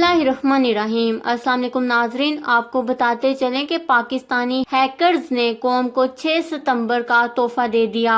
बिस्मिल्लाहिर्रहमानिर्रहीम। अस्सलाम वालेकुम नाजरीन, आपको बताते चलें कि पाकिस्तानी हैकर्स ने कौम को 6 सितंबर का तोहफा दे दिया।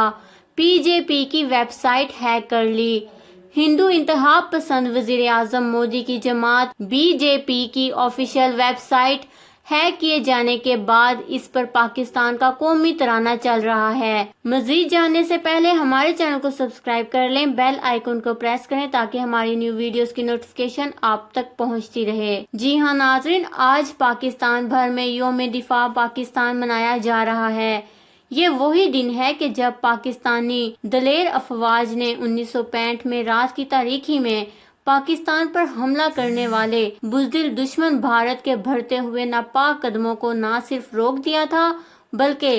बीजेपी की वेबसाइट हैक कर ली। हिंदू इंतहा पसंद वजीर आजम मोदी की जमात बीजेपी की ऑफिशियल वेबसाइट हैक किए जाने के बाद इस पर पाकिस्तान का कौमी तराना चल रहा है। मजीद जानने से पहले हमारे चैनल को सब्सक्राइब कर लें, बेल आइकन को प्रेस करें ताकि हमारी न्यू वीडियोस की नोटिफिकेशन आप तक पहुंचती रहे। जी हां नाजरीन, आज पाकिस्तान भर में यौम दिफा पाकिस्तान मनाया जा रहा है। ये वही दिन है कि जब पाकिस्तानी दलेर अफवाज ने 1965 में रात की तारीखी में पाकिस्तान पर हमला करने वाले बुज़दिल दुश्मन भारत के बढ़ते हुए नापाक कदमों को न सिर्फ रोक दिया था बल्कि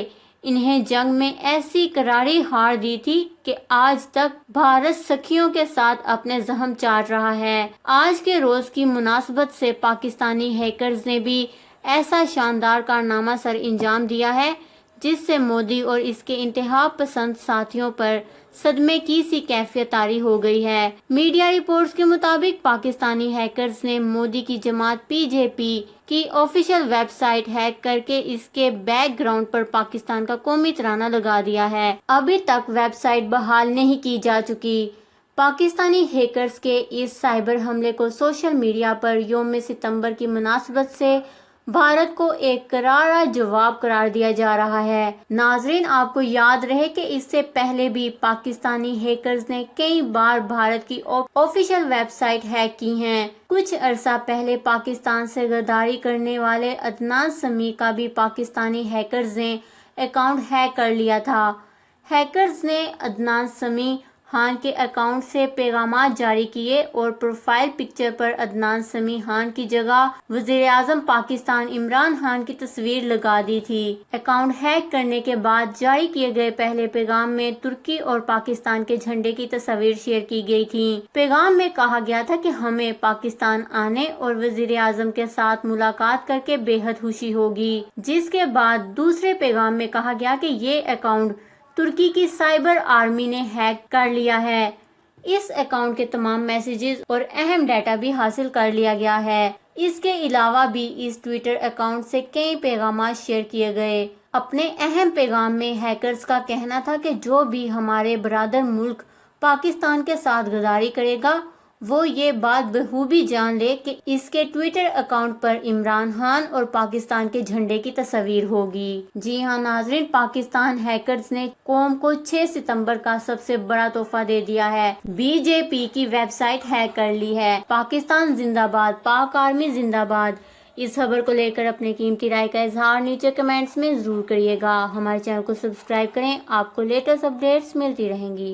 इन्हें जंग में ऐसी करारी हार दी थी कि आज तक भारत सखियों के साथ अपने जख्म चाट रहा है। आज के रोज की मुनासबत से पाकिस्तानी हैकर्स ने भी ऐसा शानदार कारनामा सर अंजाम दिया है जिससे मोदी और इसके इंतहा पसंद साथियों पर सदमे की सी कैफियत तारी हो गई है। मीडिया रिपोर्ट्स के मुताबिक पाकिस्तानी हैकर्स ने मोदी की जमात बीजेपी की ऑफिशियल वेबसाइट हैक करके इसके बैकग्राउंड पर पाकिस्तान का कौमी तराना लगा दिया है। अभी तक वेबसाइट बहाल नहीं की जा चुकी। पाकिस्तानी हैकर्स के इस साइबर हमले को सोशल मीडिया पर यौम सितंबर की मुनासबत से भारत को एक करारा जवाब करार दिया जा रहा है। नाजरीन, आपको याद रहे कि इससे पहले भी पाकिस्तानी हैकर्स ने कई बार भारत की ऑफिशियल वेबसाइट हैक की हैं। कुछ अरसा पहले पाकिस्तान से गद्दारी करने वाले अदनान समी का भी पाकिस्तानी हैकर्स ने अकाउंट हैक कर लिया था। हैकर्स ने अदनान समी खान के अकाउंट से पैगामात जारी किए और प्रोफाइल पिक्चर पर अदनान समी खान की जगह वजीर आजम पाकिस्तान इमरान खान की तस्वीर लगा दी थी। अकाउंट हैक करने के बाद जारी किए गए पहले पैगाम में तुर्की और पाकिस्तान के झंडे की तस्वीर शेयर की गई थी। पैगाम में कहा गया था कि हमें पाकिस्तान आने और वजीर आजम के साथ मुलाकात करके बेहद खुशी होगी। जिसके बाद दूसरे पैगाम में कहा गया कि ये अकाउंट तुर्की की साइबर आर्मी ने हैक कर लिया है। इस अकाउंट के तमाम मैसेजेस और अहम डाटा भी हासिल कर लिया गया है। इसके अलावा भी इस ट्विटर अकाउंट से कई पैगाम शेयर किए गए। अपने अहम पैगाम में हैकर्स का कहना था कि जो भी हमारे बरादर मुल्क पाकिस्तान के साथ गद्दारी करेगा वो ये बात बखूबी जान ले कि इसके ट्विटर अकाउंट पर इमरान खान और पाकिस्तान के झंडे की तस्वीर होगी। जी हां नाजरीन, पाकिस्तान हैकर्स ने कौम को 6 सितंबर का सबसे बड़ा तोहफा दे दिया है। बीजेपी की वेबसाइट हैक कर ली है। पाकिस्तान जिंदाबाद, पाक आर्मी जिंदाबाद। इस खबर को लेकर अपने कीमती राय का इजहार नीचे कमेंट्स में जरूर करिएगा। हमारे चैनल को सब्सक्राइब करें, आपको लेटेस्ट अपडेट्स मिलती रहेंगी।